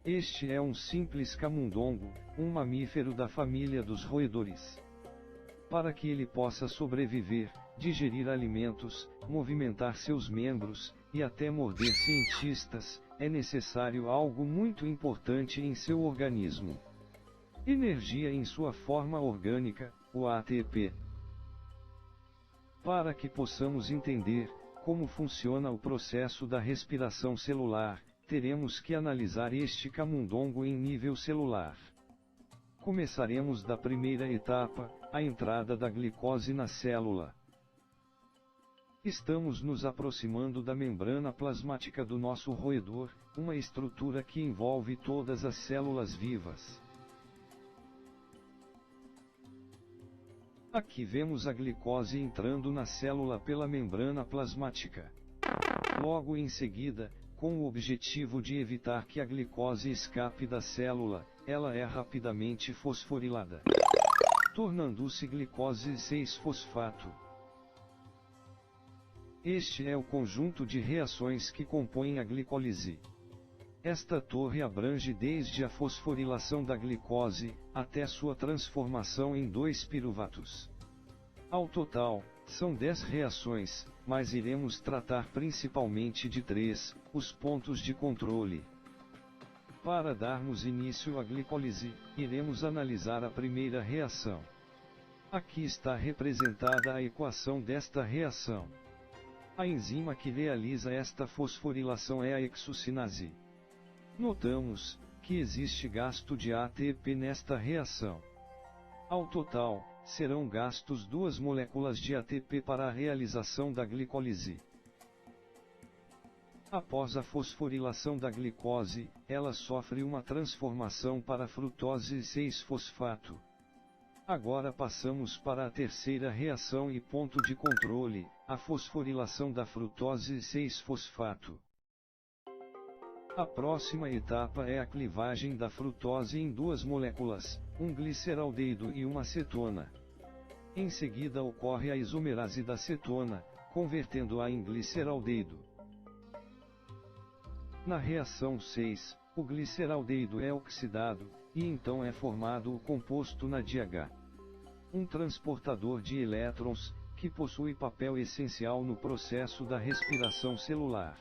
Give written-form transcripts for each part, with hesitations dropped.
Este é um simples camundongo, um mamífero da família dos roedores. Para que ele possa sobreviver, digerir alimentos, movimentar seus membros, e até morder cientistas, é necessário algo muito importante em seu organismo. Energia em sua forma orgânica, o ATP. Para que possamos entender como funciona o processo da respiração celular, teremos que analisar este camundongo em nível celular. Começaremos da primeira etapa, a entrada da glicose na célula. Estamos nos aproximando da membrana plasmática do nosso roedor, uma estrutura que envolve todas as células vivas. Aqui vemos a glicose entrando na célula pela membrana plasmática. Logo em seguida, com o objetivo de evitar que a glicose escape da célula, ela é rapidamente fosforilada, tornando-se glicose 6-fosfato. Este é o conjunto de reações que compõem a glicólise. Esta torre abrange desde a fosforilação da glicose, até sua transformação em 2 piruvatos. Ao total, são 10 reações, mas iremos tratar principalmente de 3, os pontos de controle. Para darmos início à glicólise, iremos analisar a primeira reação. Aqui está representada a equação desta reação. A enzima que realiza esta fosforilação é a hexocinase. Notamos que existe gasto de ATP nesta reação. Ao total, serão gastos 2 moléculas de ATP para a realização da glicólise. Após a fosforilação da glicose, ela sofre uma transformação para frutose 6-fosfato. Agora passamos para a terceira reação e ponto de controle, a fosforilação da frutose 6-fosfato. A próxima etapa é a clivagem da frutose em 2 moléculas, um gliceraldeído e uma cetona. Em seguida ocorre a isomerase da cetona, convertendo-a em gliceraldeído. Na reação 6, o gliceraldeído é oxidado, e então é formado o composto NADH. Um transportador de elétrons, que possui papel essencial no processo da respiração celular.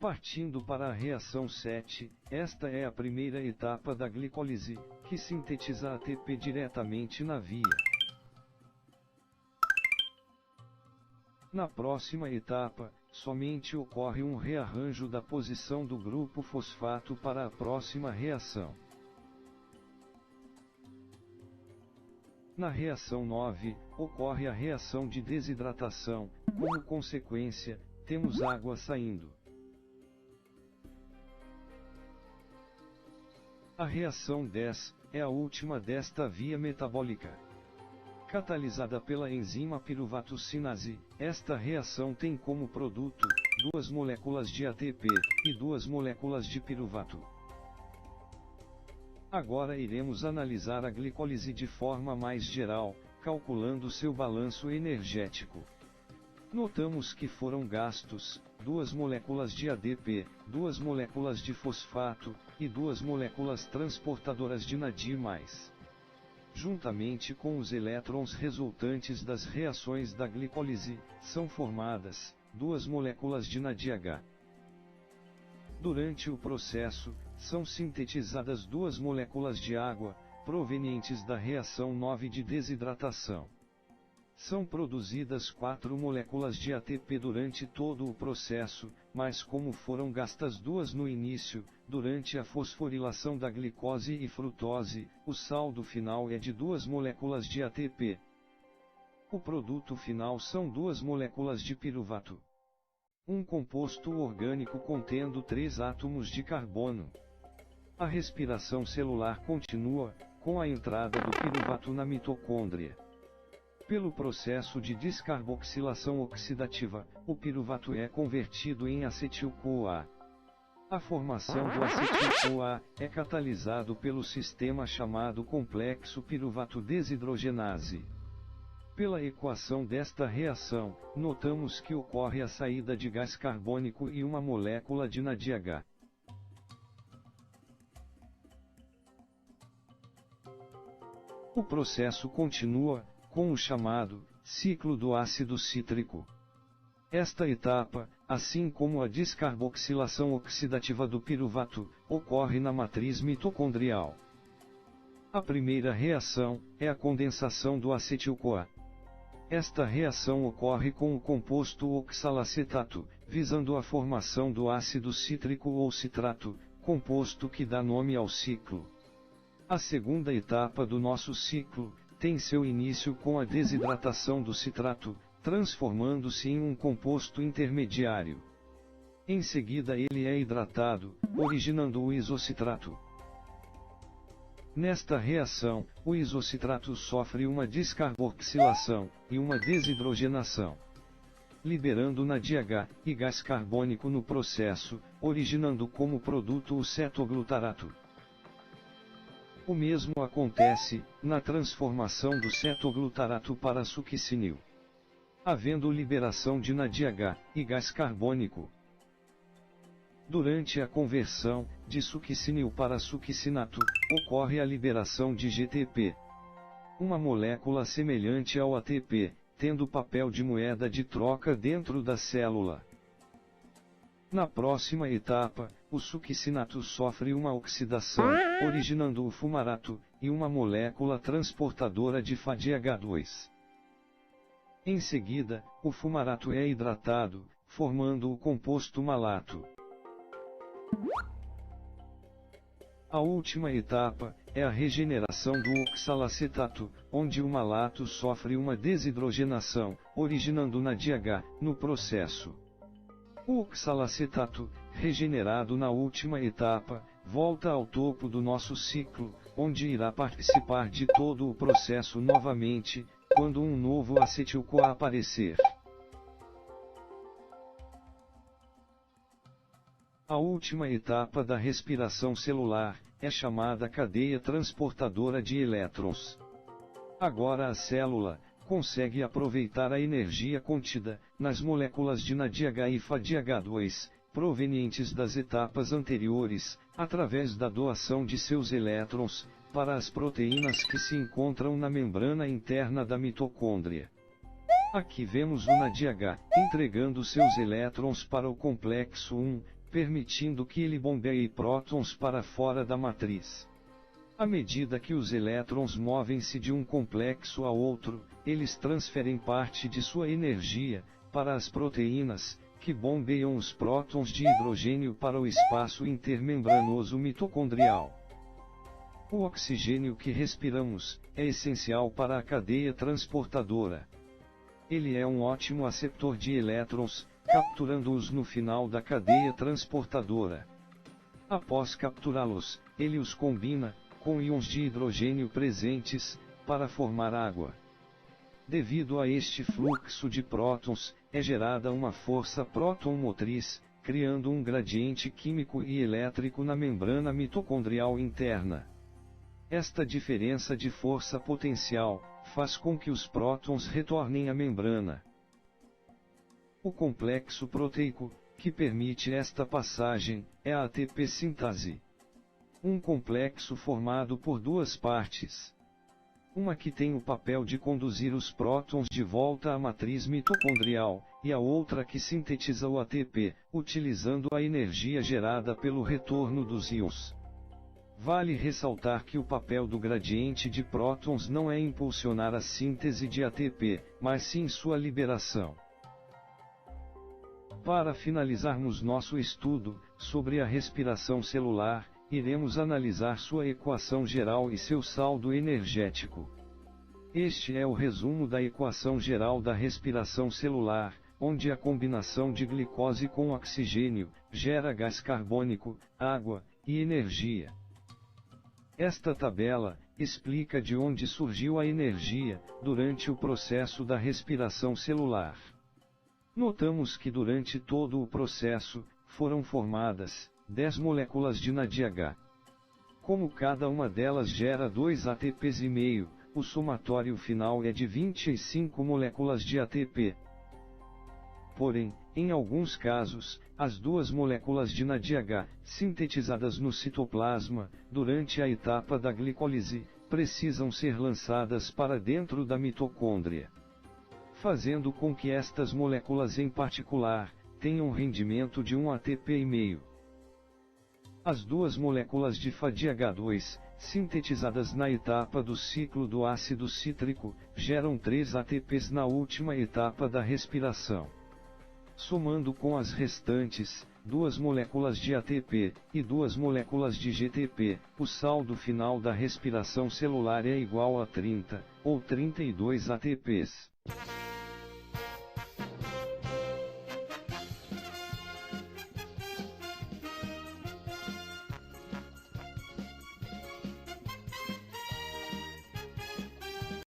Partindo para a reação 7, esta é a primeira etapa da glicólise, que sintetiza ATP diretamente na via. Na próxima etapa, somente ocorre um rearranjo da posição do grupo fosfato para a próxima reação. Na reação 9, ocorre a reação de desidratação, como consequência, temos água saindo. A reação 10, é a última desta via metabólica. Catalisada pela enzima piruvato-cinase, esta reação tem como produto 2 moléculas de ATP e 2 moléculas de piruvato. Agora iremos analisar a glicólise de forma mais geral, calculando seu balanço energético. Notamos que foram gastos 2 moléculas de ADP, 2 moléculas de fosfato, e 2 moléculas transportadoras de NAD+. Juntamente com os elétrons resultantes das reações da glicólise, são formadas 2 moléculas de NADH. Durante o processo, são sintetizadas 2 moléculas de água, provenientes da reação 9 de desidratação. São produzidas 4 moléculas de ATP durante todo o processo, mas como foram gastas 2 no início, durante a fosforilação da glicose e frutose, o saldo final é de 2 moléculas de ATP. O produto final são 2 moléculas de piruvato. Um composto orgânico contendo 3 átomos de carbono. A respiração celular continua, com a entrada do piruvato na mitocôndria. Pelo processo de descarboxilação oxidativa, o piruvato é convertido em acetil-CoA. A formação do acetil-CoA é catalisado pelo sistema chamado complexo piruvato desidrogenase. Pela equação desta reação, notamos que ocorre a saída de gás carbônico e uma molécula de NADH. O processo continua, com o chamado ciclo do ácido cítrico. Esta etapa, assim como a descarboxilação oxidativa do piruvato, ocorre na matriz mitocondrial. A primeira reação é a condensação do acetil-CoA. Esta reação ocorre com o composto oxalacetato, visando a formação do ácido cítrico ou citrato, composto que dá nome ao ciclo. A segunda etapa do nosso ciclo tem seu início com a desidratação do citrato, transformando-se em um composto intermediário. Em seguida ele é hidratado, originando o isocitrato. Nesta reação, o isocitrato sofre uma descarboxilação e uma desidrogenação, liberando NADH e gás carbônico no processo, originando como produto o cetoglutarato. O mesmo acontece na transformação do cetoglutarato para succinil, havendo liberação de NADH e gás carbônico. Durante a conversão de succinil para succinato, ocorre a liberação de GTP, uma molécula semelhante ao ATP, tendo papel de moeda de troca dentro da célula. Na próxima etapa, o succinato sofre uma oxidação, originando o fumarato, e uma molécula transportadora de FADH2. Em seguida, o fumarato é hidratado, formando o composto malato. A última etapa é a regeneração do oxalacetato, onde o malato sofre uma desidrogenação, originando NADH no processo. O oxalacetato, regenerado na última etapa, volta ao topo do nosso ciclo, onde irá participar de todo o processo novamente, quando um novo acetil-CoA aparecer. A última etapa da respiração celular é chamada cadeia transportadora de elétrons. Agora a célula consegue aproveitar a energia contida nas moléculas de NADH e FADH2, provenientes das etapas anteriores, através da doação de seus elétrons para as proteínas que se encontram na membrana interna da mitocôndria. Aqui vemos o NADH entregando seus elétrons para o complexo 1, permitindo que ele bombeie prótons para fora da matriz. À medida que os elétrons movem-se de um complexo a outro, eles transferem parte de sua energia para as proteínas, que bombeiam os prótons de hidrogênio para o espaço intermembranoso mitocondrial. O oxigênio que respiramos é essencial para a cadeia transportadora. Ele é um ótimo aceptor de elétrons, capturando-os no final da cadeia transportadora. Após capturá-los, ele os combina com íons de hidrogênio presentes para formar água. Devido a este fluxo de prótons, é gerada uma força próton-motriz, criando um gradiente químico e elétrico na membrana mitocondrial interna. Esta diferença de força potencial faz com que os prótons retornem à membrana. O complexo proteico, que permite esta passagem, é a ATP sintase. Um complexo formado por duas partes. Uma que tem o papel de conduzir os prótons de volta à matriz mitocondrial, e a outra que sintetiza o ATP, utilizando a energia gerada pelo retorno dos íons. Vale ressaltar que o papel do gradiente de prótons não é impulsionar a síntese de ATP, mas sim sua liberação. Para finalizarmos nosso estudo sobre a respiração celular, iremos analisar sua equação geral e seu saldo energético. Este é o resumo da equação geral da respiração celular, onde a combinação de glicose com oxigênio gera gás carbônico, água e energia. Esta tabela explica de onde surgiu a energia durante o processo da respiração celular. Notamos que durante todo o processo foram formadas 10 moléculas de NADH. Como cada uma delas gera 2 ATPs e meio, o somatório final é de 25 moléculas de ATP. Porém, em alguns casos, as duas moléculas de NADH, sintetizadas no citoplasma, durante a etapa da glicólise, precisam ser lançadas para dentro da mitocôndria, fazendo com que estas moléculas em particular, tenham rendimento de 1 ATP e meio. As duas moléculas de FADH2, sintetizadas na etapa do ciclo do ácido cítrico, geram 3 ATPs na última etapa da respiração. Somando com as restantes, 2 moléculas de ATP, e 2 moléculas de GTP, o saldo final da respiração celular é igual a 30, ou 32 ATPs.